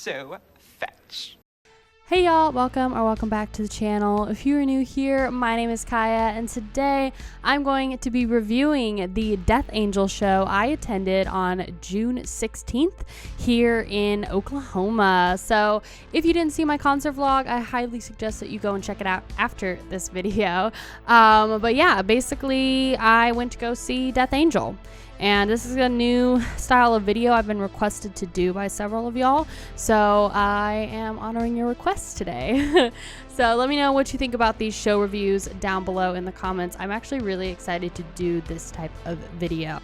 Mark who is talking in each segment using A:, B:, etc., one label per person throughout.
A: so fetch.
B: Hey y'all, welcome back to the channel. If you are new here, my name is Kaiya, and today I'm going to be reviewing the Death Angel show I attended on June 16th here in Oklahoma. So if you didn't see my concert vlog, I highly suggest that you go and check it out after this video. But yeah, basically I went to go see Death Angel. And this is a new style of video I've been requested to do by several of y'all. So I am honoring your request today. So let me know what you think about these show reviews down below in the comments. I'm actually really excited to do this type of video.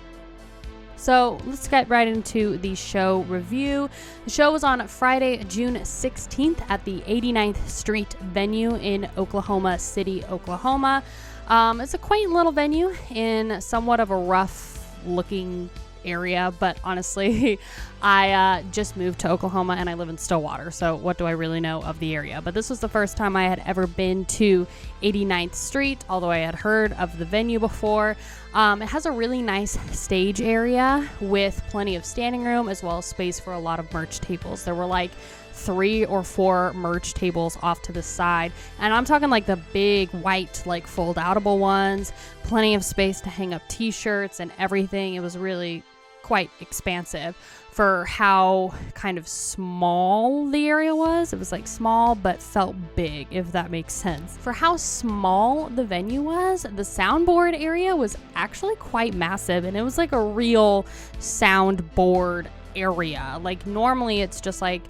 B: So let's get right into the show review. The show was on Friday, June 16th at the 89th Street venue in Oklahoma City, Oklahoma. It's a quaint little venue in somewhat of a rough looking area, but honestly I just moved to Oklahoma and I live in Stillwater, so what do I really know of the area? But this was the first time I had ever been to 89th Street, although I had heard of the venue before. It has a really nice stage area with plenty of standing room as well as space for a lot of merch tables. There were like 3 or 4 merch tables off to the side, and I'm talking like the big white like fold outable ones, plenty of space to hang up t-shirts and everything. It was really quite expansive for how kind of small the area was. It was like small but felt big, if that makes sense. For how small the venue was, the soundboard area was actually quite massive, and it was like a real soundboard area. Like normally it's just like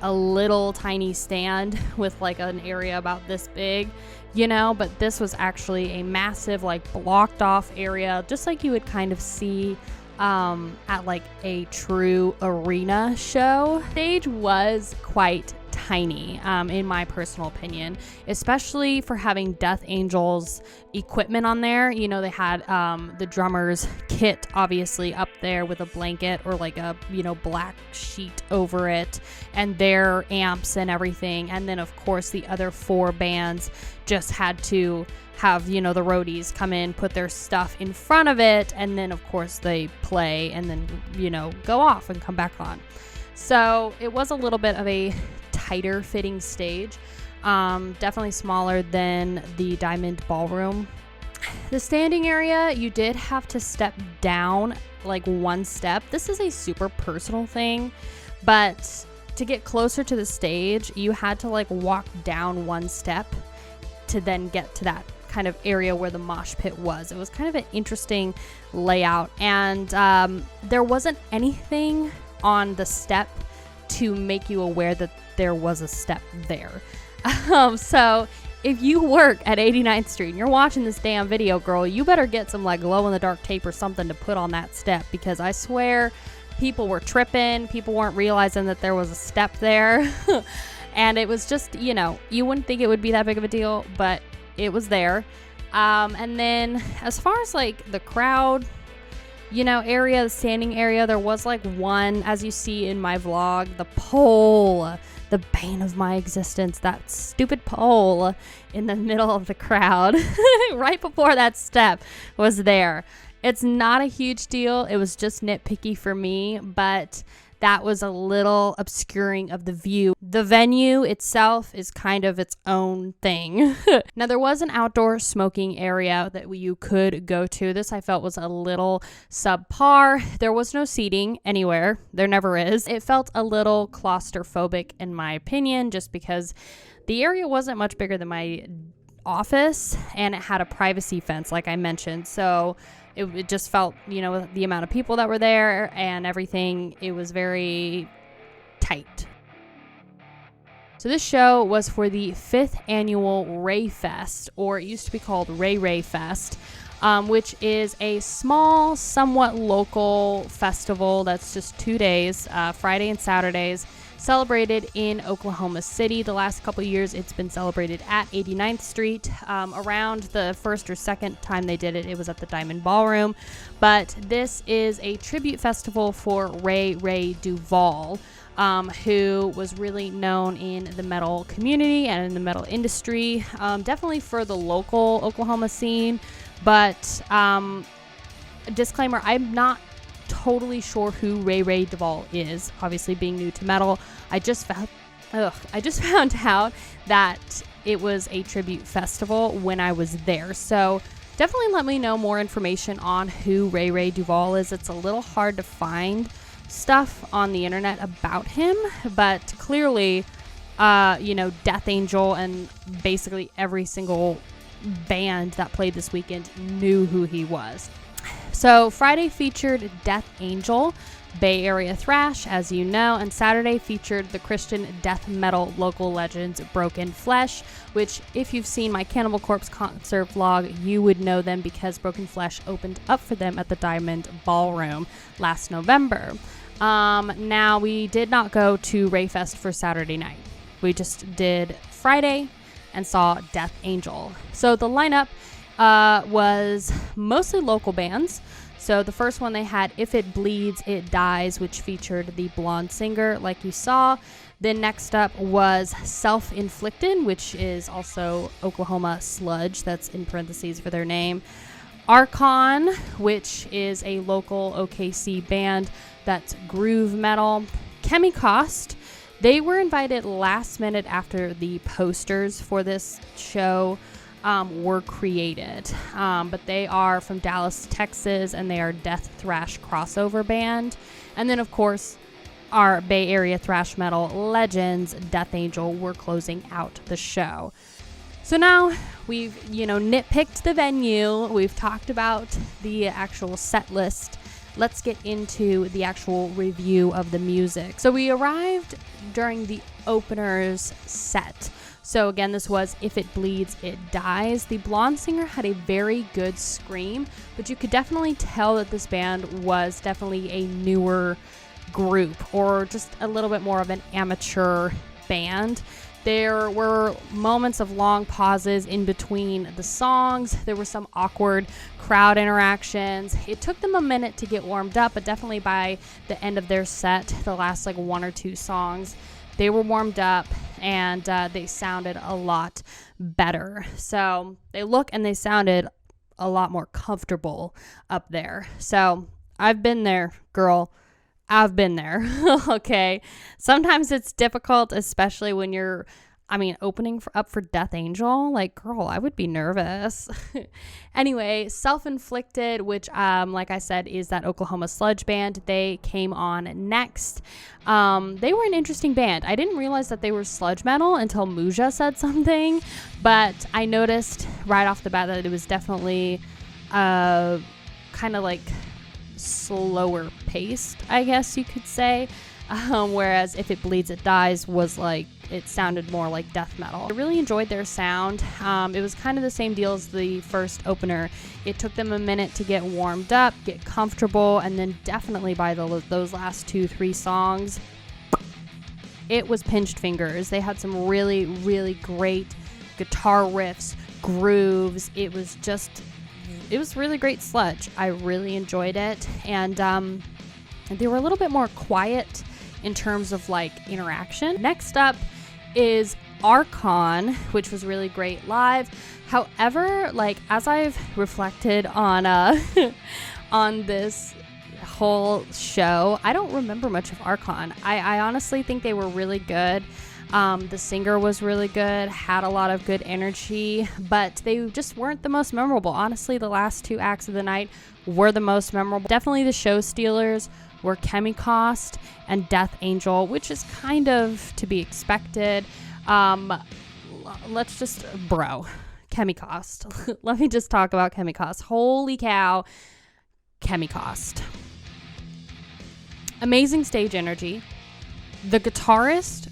B: a little tiny stand with like an area about this big, you know, but this was actually a massive like blocked off area, just like you would kind of see at like a true arena show. Stage was quite tiny, in my personal opinion, especially for having Death Angel's equipment on there. You know, they had the drummer's kit obviously up there with a blanket or like a, you know, black sheet over it, and their amps and everything. And then of course the other 4 bands just had to have, you know, the roadies come in, put their stuff in front of it, and then of course they play and then, you know, go off and come back on. So it was a little bit of a tighter fitting stage, definitely smaller than the Diamond Ballroom. The standing area, you did have to step down like 1 step. This is a super personal thing, but to get closer to the stage, you had to like walk down 1 step to then get to that kind of area where the mosh pit was. It was kind of an interesting layout, and there wasn't anything on the step to make you aware that there was a step there. So if you work at 89th Street and you're watching this damn video, girl, you better get some like glow in the dark tape or something to put on that step, because I swear people were tripping. People weren't realizing that there was a step there. And it was just, you know, you wouldn't think it would be that big of a deal, but it was there. And then as far as like the crowd, you know, area, the standing area, there was like one, as you see in my vlog, the pole, the bane of my existence, that stupid pole in the middle of the crowd right before that step was there. It's not a huge deal. It was just nitpicky for me, but that was a little obscuring of the view. The venue itself is kind of its own thing. Now, there was an outdoor smoking area that you could go to. This I felt was a little subpar. There was no seating anywhere. There never is. It felt a little claustrophobic in my opinion, just because the area wasn't much bigger than my office, and it had a privacy fence like I mentioned. So it just felt, you know, the amount of people that were there and everything, it was very tight. So this show was for the 5th annual Ray Fest, or it used to be called Ray Fest, which is a small, somewhat local festival that's just 2 days, Friday and Saturdays, celebrated in Oklahoma City. The last couple years it's been celebrated at 89th Street. Around the first or second time they did it, it was at the Diamond Ballroom. But this is a tribute festival for Ray Duvall, who was really known in the metal community and in the metal industry, definitely for the local Oklahoma scene. But disclaimer, I'm not totally sure who Ray Ray Duvall is. Obviously, being new to metal, I just found out that it was a tribute festival when I was there. So definitely let me know more information on who Ray Ray Duvall is. It's a little hard to find stuff on the internet about him, but clearly, Death Angel and basically every single band that played this weekend knew who he was. So Friday featured Death Angel, Bay Area thrash, as you know, and Saturday featured the Christian death metal local legends Broken Flesh, which if you've seen my Cannibal Corpse concert vlog, you would know them because Broken Flesh opened up for them at the Diamond Ballroom last November. Now, we did not go to Rayfest for Saturday night. We just did Friday and saw Death Angel. So the lineup was mostly local bands. So the first one they had, If It Bleeds, It Dies, which featured the blonde singer like you saw. Then next up was Self-Inflicted, which is also Oklahoma Sludge. That's in parentheses for their name. Archon, which is a local OKC band that's groove metal. Chemicost, they were invited last minute after the posters for this show were created, but they are from Dallas, Texas, and they are death thrash crossover band. And then, of course, our Bay Area thrash metal legends, Death Angel, were closing out the show. So now we've, nitpicked the venue. We've talked about the actual set list. Let's get into the actual review of the music. So we arrived during the opener's set. So again, this was If It Bleeds, It Dies. The blonde singer had a very good scream, but you could definitely tell that this band was definitely a newer group or just a little bit more of an amateur band. There were moments of long pauses in between the songs. There were some awkward crowd interactions. It took them a minute to get warmed up, but definitely by the end of their set, the last one or two songs, they were warmed up and they sounded a lot better. So they look and they sounded a lot more comfortable up there. So I've been there, girl. I've been there. Okay. Sometimes it's difficult, especially when you're, opening up for Death Angel. Girl, I would be nervous. Anyway, Self-Inflicted, which, like I said, is that Oklahoma sludge band. They came on next. They were an interesting band. I didn't realize that they were sludge metal until Muja said something, but I noticed right off the bat that it was definitely kind of slower paced, I guess you could say. Whereas If It Bleeds, It Dies was it sounded more like death metal. I really enjoyed their sound. It was kind of the same deal as the first opener. It took them a minute to get warmed up, get comfortable, and then definitely by those last 2-3 songs, it was pinched fingers. They had some really, really great guitar riffs, grooves. It was really great sludge. I really enjoyed it. And they were a little bit more quiet in terms of interaction. Next up is Archon, which was really great live. However, as I've reflected on on this whole show, I don't remember much of Archon. I honestly think they were really good. The singer was really good, had a lot of good energy, but they just weren't the most memorable. Honestly, the last 2 acts of the night were the most memorable. Definitely the show stealers were Chemicost and Death Angel, which is kind of to be expected. Let's just, Chemicost. Let me just talk about Chemicost. Holy cow, Chemicost. Amazing stage energy. The guitarist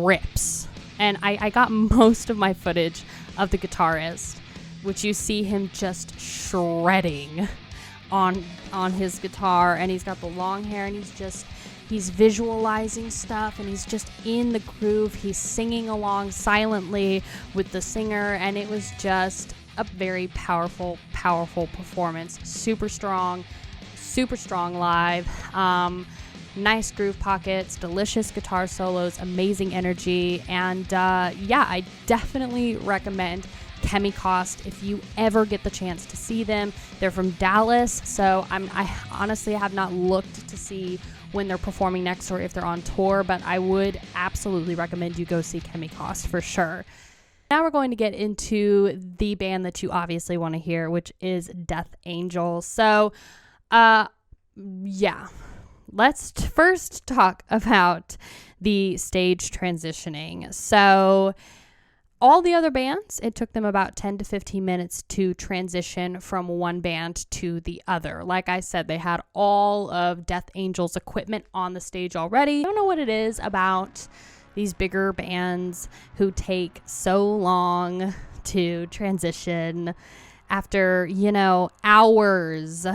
B: rips. And I got most of my footage of the guitarist, which you see him just shredding on his guitar, and he's got the long hair, and he's visualizing stuff, and he's just in the groove. He's singing along silently with the singer, and it was just a very powerful performance. Super strong live. Nice groove pockets, delicious guitar solos, amazing energy, and I definitely recommend Chemicost. If you ever get the chance to see them, they're from Dallas, so I honestly have not looked to see when they're performing next or if they're on tour, but I would absolutely recommend you go see Chemicost for sure. Now we're going to get into the band that you obviously want to hear, which is Death Angel. So, yeah, let's first talk about the stage transitioning. So all the other bands, it took them about 10 to 15 minutes to transition from one band to the other. Like I said, they had all of Death Angel's equipment on the stage already. I don't know what it is about these bigger bands who take so long to transition after, hours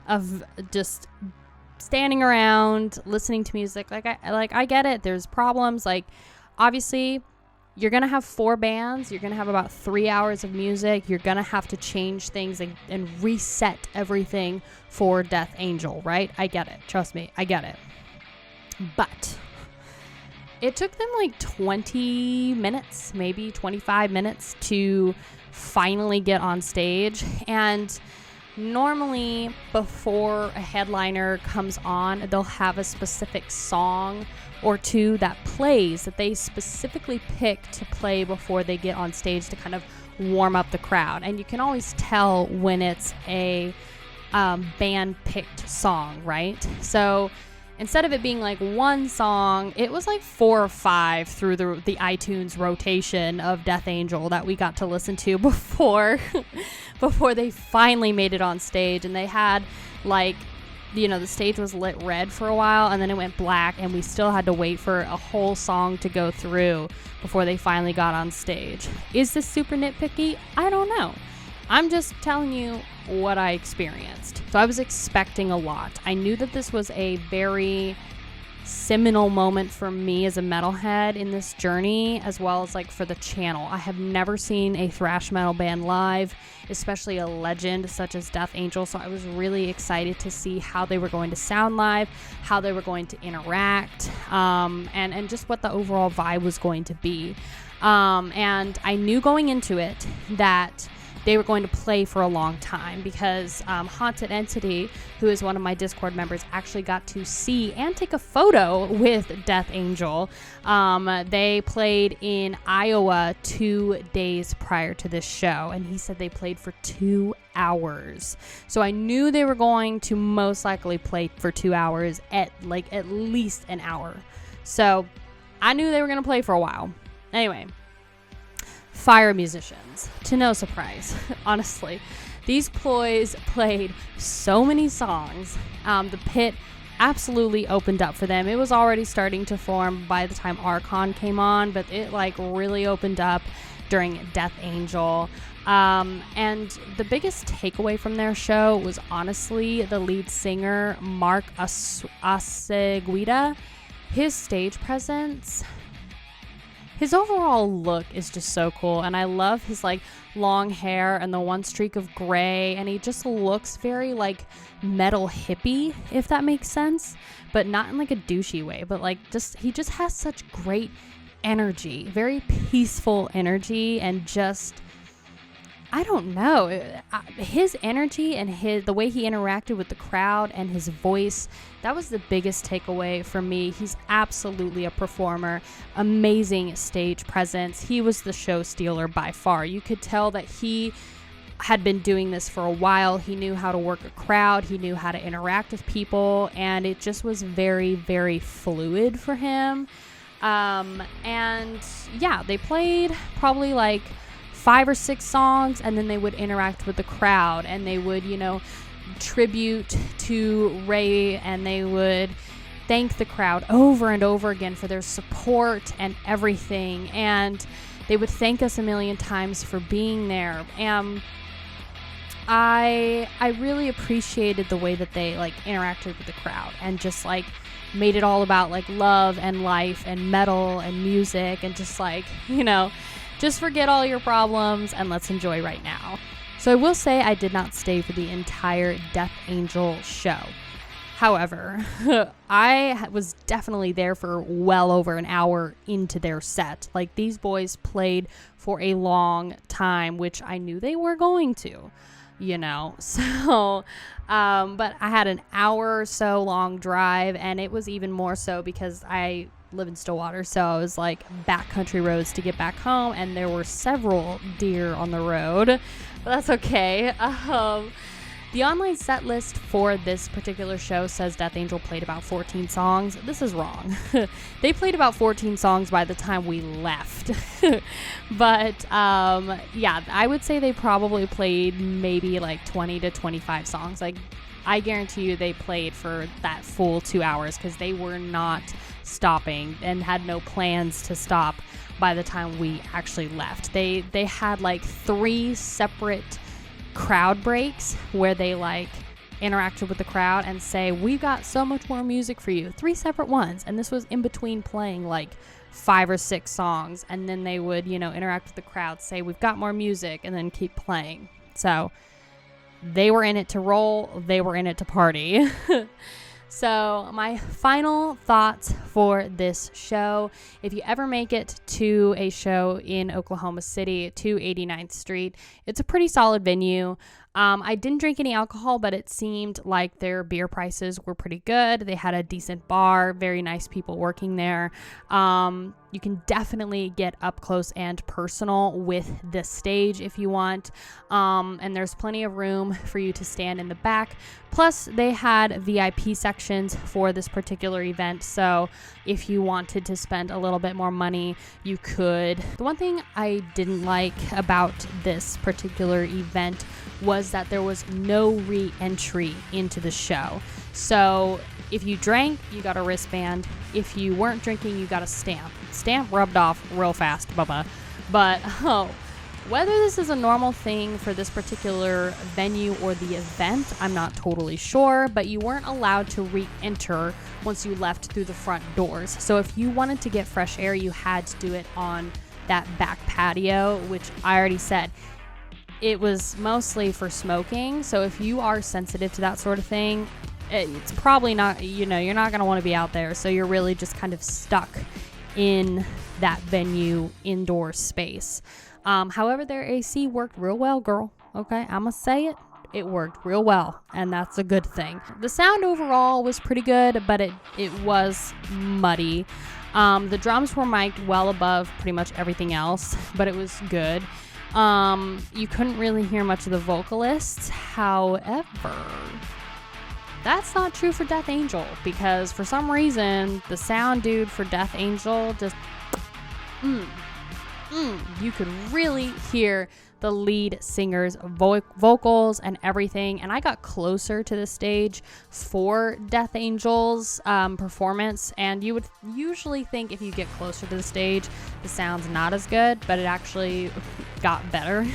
B: of just standing around listening to music. I get it. There's problems. Like, obviously, you're going to have 4 bands. You're going to have about 3 hours of music. You're going to have to change things and reset everything for Death Angel, right? I get it. Trust me, I get it. But it took them like 20 minutes, maybe 25 minutes to finally get on stage. And normally before a headliner comes on, they'll have a specific song or two that plays that they specifically pick to play before they get on stage to kind of warm up the crowd. And you can always tell when it's a band picked song, right? So instead of it being like one song, it was like 4 or 5 through the iTunes rotation of Death Angel that we got to listen to before they finally made it on stage. And they had the stage was lit red for a while, and then it went black, and we still had to wait for a whole song to go through before they finally got on stage. Is this super nitpicky? I don't know. I'm just telling you what I experienced. So I was expecting a lot. I knew that this was a very seminal moment for me as a metalhead in this journey, as well as for the channel. I have never seen a thrash metal band live, especially a legend such as Death Angel, so I was really excited to see how they were going to sound live, how they were going to interact, and just what the overall vibe was going to be. And I knew going into it that they were going to play for a long time because Haunted Entity, who is one of my Discord members, actually got to see and take a photo with Death Angel. They played in Iowa 2 days prior to this show, and he said they played for 2 hours. So I knew they were going to most likely play for 2 hours, at least an hour. So I knew they were going to play for a while. Anyway, fire musicians, to no surprise, honestly. These ploys played so many songs. The pit absolutely opened up for them. It was already starting to form by the time Archon came on, but it really opened up during Death Angel. And the biggest takeaway from their show was honestly the lead singer, Mark Aseguida. His stage presence, his overall look is just so cool, and I love his long hair and the one streak of gray, and he just looks very metal hippie, if that makes sense, but not in a douchey way, but he just has such great energy, very peaceful energy, and just, I don't know, his energy and the way he interacted with the crowd and his voice, that was the biggest takeaway for me. He's absolutely a performer, amazing stage presence. He was the show stealer by far. You could tell that he had been doing this for a while. He knew how to work a crowd. He knew how to interact with people, and it just was very, very fluid for him. And yeah, they played probably 5 or 6 songs, and then they would interact with the crowd, and they would, tribute to Ray, and they would thank the crowd over and over again for their support and everything, and they would thank us a million times for being there. And I really appreciated the way that they interacted with the crowd and just made it all about love and life and metal and music, and just just forget all your problems and let's enjoy right now. So I will say I did not stay for the entire Death Angel show. However, I was definitely there for well over an hour into their set. Like, these boys played for a long time, which I knew they were going to, So, but I had an hour or so long drive, and it was even more so because I live in Stillwater, so I was like backcountry roads to get back home, and there were several deer on the road, but that's okay. The online set list for this particular show says Death Angel played about 14 songs. This is wrong. They played about 14 songs by the time we left. But yeah, I would say they probably played maybe like 20 to 25 songs. Like, I guarantee you they played for that full 2 hours, because they were not stopping and had no plans to stop by the time we actually left. They had like 3 separate crowd breaks where they like interacted with the crowd and say, we've got so much more music for you. 3 separate ones, and this was in between playing like 5 or 6 songs, and then they would interact with the crowd, say we've got more music, and then keep playing. So they were in it to roll, they were in it to party. So my final thoughts for this show: if you ever make it to a show in Oklahoma City, to 89th Street, it's a pretty solid venue. I didn't drink any alcohol, but it seemed like their beer prices were pretty good. They had a decent bar, very nice people working there. You can definitely get up close and personal with the stage if you want. And there's plenty of room for you to stand in the back. Plus, they had VIP sections for this particular event. So if you wanted to spend a little bit more money, you could. The one thing I didn't like about this particular event was that there was no re-entry into the show. So if you drank, you got a wristband. If you weren't drinking, you got a stamp. Stamp rubbed off real fast, bubba. But whether this is a normal thing for this particular venue or the event, I'm not totally sure, but you weren't allowed to re-enter once you left through the front doors. So if you wanted to get fresh air, you had to do it on that back patio, which I already said, it was mostly for smoking. So if you are sensitive to that sort of thing, it's probably not, you're not going to want to be out there. So you're really just kind of stuck in that venue indoor space. However, their AC worked real well, girl. Okay, I'm going to say it. It worked real well, and that's a good thing. The sound overall was pretty good, but it was muddy. The drums were mic'd well above pretty much everything else, but it was good. You couldn't really hear much of the vocalists. However, that's not true for Death Angel, because for some reason the sound dude for Death Angel just you could really hear the lead singer's vocals and everything. And I got closer to the stage for Death Angel's performance, and you would usually think if you get closer to the stage the sound's not as good, but it actually got better.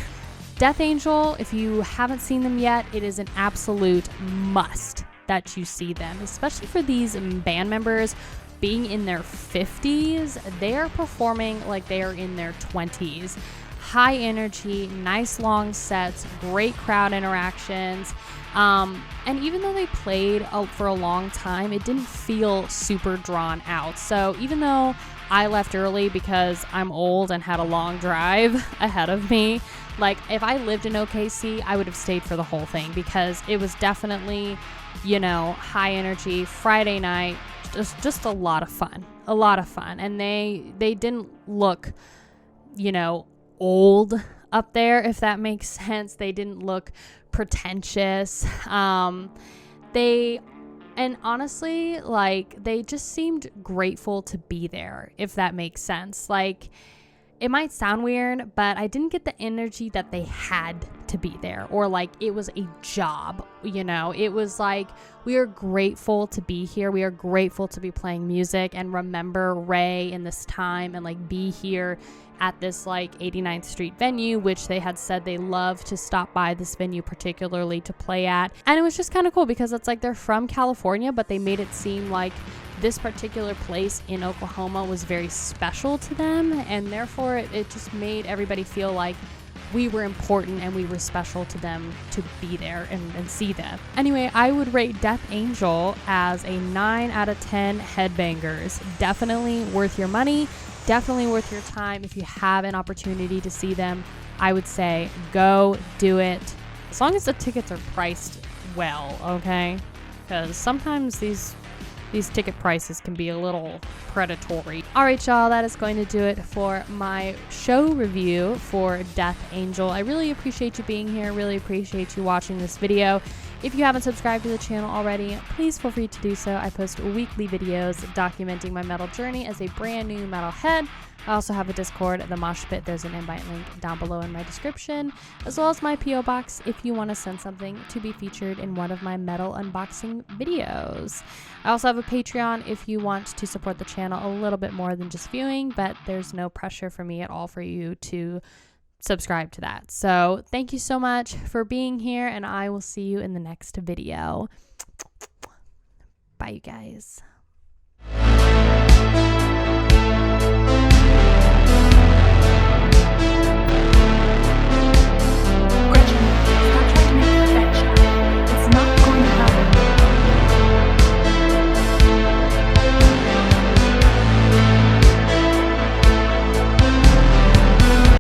B: Death Angel, if you haven't seen them yet, it is an absolute must that you see them, especially for these band members being in their 50s. They are performing like they are in their 20s. High energy, nice long sets, great crowd interactions. And even though they played for a long time, it didn't feel super drawn out. So even though I left early because I'm old and had a long drive ahead of me, like if I lived in OKC, I would have stayed for the whole thing, because it was definitely, high energy Friday night, just a lot of fun, And they didn't look, old up there, if that makes sense. They didn't look pretentious. And honestly, like, they just seemed grateful to be there, if that makes sense. Like, it might sound weird, but I didn't get the energy that they had to be there, or like it was a job. It was like, we are grateful to be here. We are grateful to be playing music and remember Ray in this time, and like be here at this like 89th Street venue, which they had said they love to stop by this venue particularly to play at. And it was just kind of cool, because it's like they're from California, but they made it seem like this particular place in Oklahoma was very special to them, and therefore it just made everybody feel like we were important and we were special to them to be there and see them. Anyway, I would rate Death Angel as a 9 out of 10 headbangers. Definitely worth your money, definitely worth your time. If you have an opportunity to see them, I would say go do it, as long as the tickets are priced well, okay? Because sometimes these ticket prices can be a little predatory. All right, y'all, that is going to do it for my show review for Death Angel. I really appreciate you being here. Really appreciate you watching this video. If you haven't subscribed to the channel already, please feel free to do so. I post weekly videos documenting my metal journey as a brand new metalhead. I also have a Discord, the Mosh Pit. There's an invite link down below in my description, as well as my P.O. Box if you want to send something to be featured in one of my metal unboxing videos. I also have a Patreon if you want to support the channel a little bit more than just viewing, but there's no pressure for me at all for you to subscribe to that. So thank you so much for being here, and I will see you in the next video. Bye, you guys.